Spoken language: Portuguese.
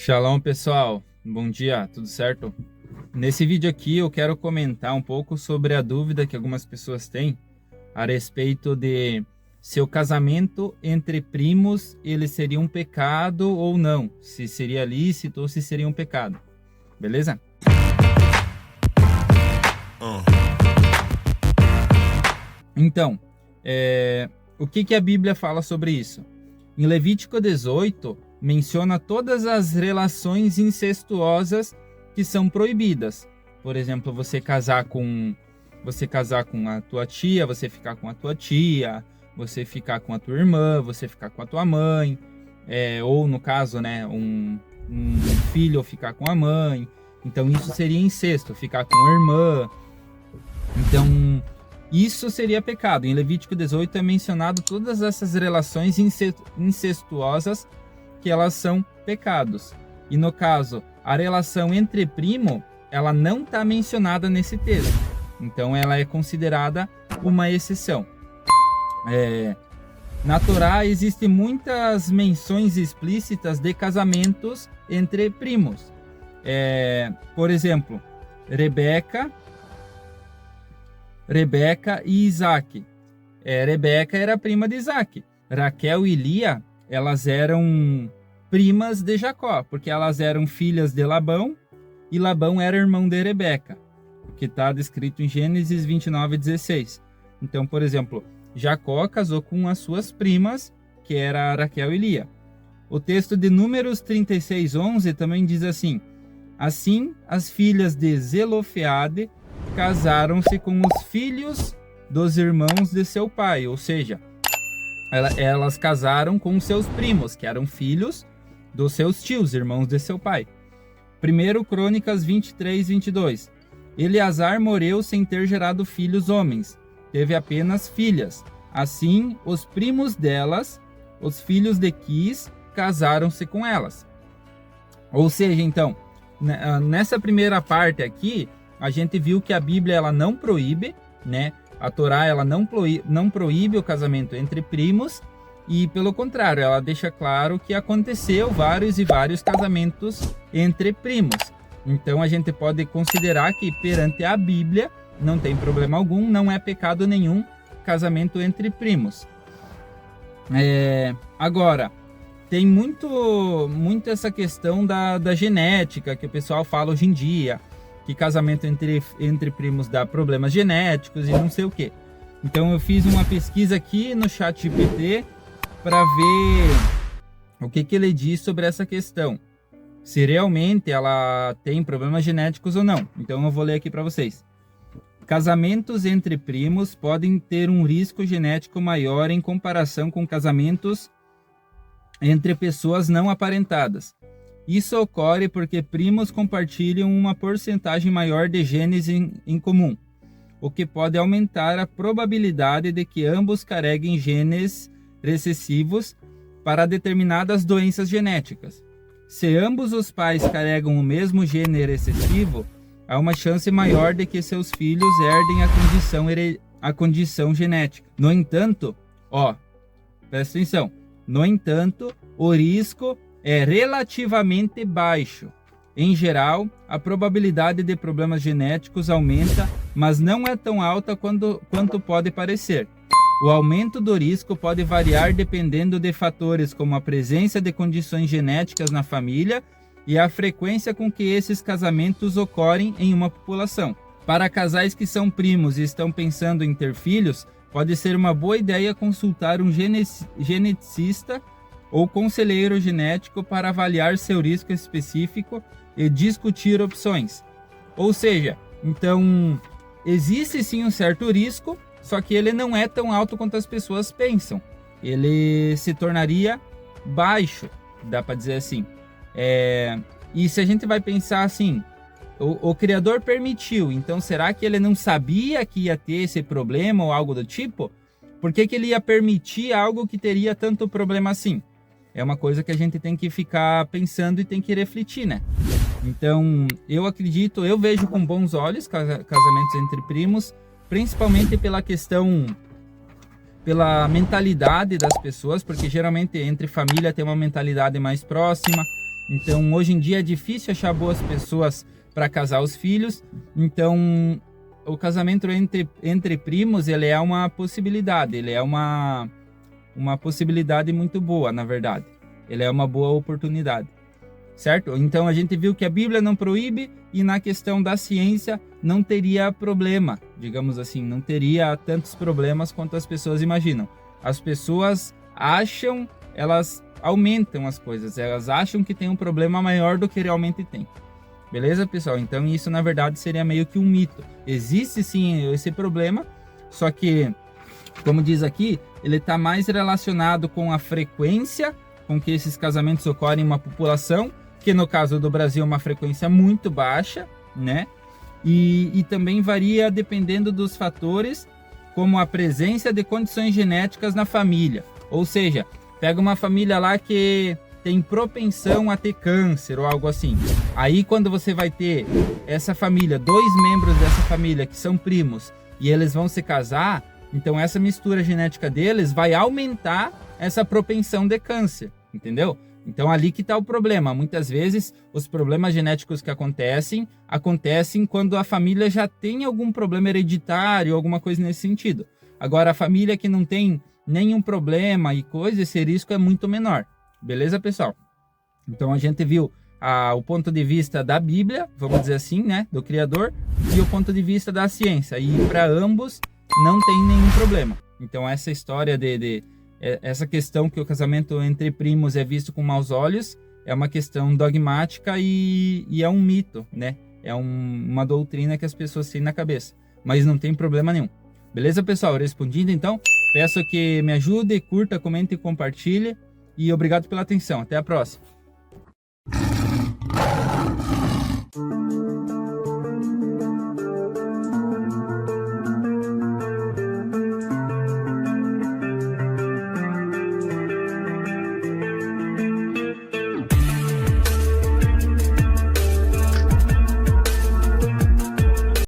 Shalom, pessoal. Bom dia, tudo certo? Nesse vídeo aqui eu quero comentar um pouco sobre a dúvida que algumas pessoas têm a respeito de se o casamento entre primos ele seria um pecado ou não, se seria lícito ou se seria um pecado. Beleza? Então, o que a Bíblia fala sobre isso? Em Levítico 18, menciona todas as relações incestuosas que são proibidas. Por exemplo, você casar com a tua tia, você ficar com a tua tia, você ficar com a tua irmã, você ficar com a tua mãe, ou no caso, né, um filho ficar com a mãe. Então isso seria incesto, ficar com a irmã. Então isso seria pecado. Em Levítico 18 é mencionado todas essas relações incestuosas que elas são pecados. E no caso, a relação entre primo, ela não está mencionada nesse texto. Então ela é considerada uma exceção. Na Torá existem muitas menções explícitas de casamentos entre primos. Por exemplo, Rebeca e Isaac. Rebeca era prima de Isaac. Raquel e Lia, elas eram primas de Jacó, porque elas eram filhas de Labão, e Labão era irmão de Rebeca, que está descrito em Gênesis 29:16. Então, por exemplo, Jacó casou com as suas primas, que era Raquel e Lia. O texto de Números 36:11 também diz assim: assim, as filhas de Zelofeade casaram-se com os filhos dos irmãos de seu pai, ou seja, elas casaram com seus primos, que eram filhos dos seus tios, irmãos de seu pai. 1 Crônicas 23:22. Eleazar morreu sem ter gerado filhos homens, teve apenas filhas. Assim, os primos delas, os filhos de Quis, casaram-se com elas. Ou seja, então, nessa primeira parte aqui, a gente viu que a Bíblia ela não proíbe, né? A Torá ela não proíbe o casamento entre primos e, pelo contrário, ela deixa claro que aconteceu vários e vários casamentos entre primos. Então, a gente pode considerar que, perante a Bíblia, não tem problema algum, não é pecado nenhum casamento entre primos. Agora, tem muito essa questão da genética que o pessoal fala hoje em dia, que casamento entre primos dá problemas genéticos e não sei o que. Então eu fiz uma pesquisa aqui no ChatGPT para ver o que ele diz sobre essa questão. Se realmente ela tem problemas genéticos ou não. Então eu vou ler aqui para vocês. Casamentos entre primos podem ter um risco genético maior em comparação com casamentos entre pessoas não aparentadas. Isso ocorre porque primos compartilham uma porcentagem maior de genes em comum, o que pode aumentar a probabilidade de que ambos carreguem genes recessivos para determinadas doenças genéticas. Se ambos os pais carregam o mesmo gene recessivo, há uma chance maior de que seus filhos herdem a condição genética. No entanto, presta atenção, o risco é relativamente baixo. Em geral, a probabilidade de problemas genéticos aumenta, mas não é tão alta quanto pode parecer. O aumento do risco pode variar dependendo de fatores como a presença de condições genéticas na família e a frequência com que esses casamentos ocorrem em uma população. Para casais que são primos e estão pensando em ter filhos, pode ser uma boa ideia consultar um geneticista ou conselheiro genético para avaliar seu risco específico e discutir opções. Ou seja, então, existe sim um certo risco, só que ele não é tão alto quanto as pessoas pensam. Ele se tornaria baixo, dá para dizer assim. E se a gente vai pensar assim, o Criador permitiu, então será que ele não sabia que ia ter esse problema ou algo do tipo? Por que ele ia permitir algo que teria tanto problema assim? É uma coisa que a gente tem que ficar pensando e tem que refletir, né? Então, eu vejo com bons olhos casamentos entre primos, principalmente pela mentalidade das pessoas, porque geralmente entre família tem uma mentalidade mais próxima, Então, hoje em dia é difícil achar boas pessoas para casar os filhos. Então, o casamento entre primos, ele é uma possibilidade. Ele é uma possibilidade muito boa, na verdade. Ele é uma boa oportunidade, certo? Então, a gente viu que a Bíblia não proíbe e na questão da ciência não teria problema, digamos assim. Não teria tantos problemas quanto as pessoas imaginam. As pessoas acham, elas aumentam as coisas, elas acham que tem um problema maior do que realmente tem. Beleza, pessoal? Então isso na verdade seria meio que um mito. Existe sim esse problema, só que, como diz aqui, ele está mais relacionado com a frequência com que esses casamentos ocorrem em uma população, que no caso do Brasil é uma frequência muito baixa, né? E também varia dependendo dos fatores, como a presença de condições genéticas na família. Ou seja, pega uma família lá que tem propensão a ter câncer ou algo assim. Aí quando você vai ter essa família, 2 membros dessa família que são primos e eles vão se casar, então essa mistura genética deles vai aumentar essa propensão de câncer, entendeu? Então ali que está o problema. Muitas vezes os problemas genéticos que acontecem quando a família já tem algum problema hereditário, alguma coisa nesse sentido. Agora a família que não tem nenhum problema e coisa, esse risco é muito menor. Beleza, pessoal? Então a gente viu o ponto de vista da Bíblia, vamos dizer assim, né, do Criador, e o ponto de vista da ciência. E para ambos não tem nenhum problema. Então essa história essa questão que o casamento entre primos é visto com maus olhos é uma questão dogmática e é um mito, né? É uma doutrina que as pessoas têm na cabeça, mas não tem problema nenhum. Beleza, pessoal? Respondido, então, peço que me ajude, curta, comente e compartilhe. E obrigado pela atenção. Até a próxima.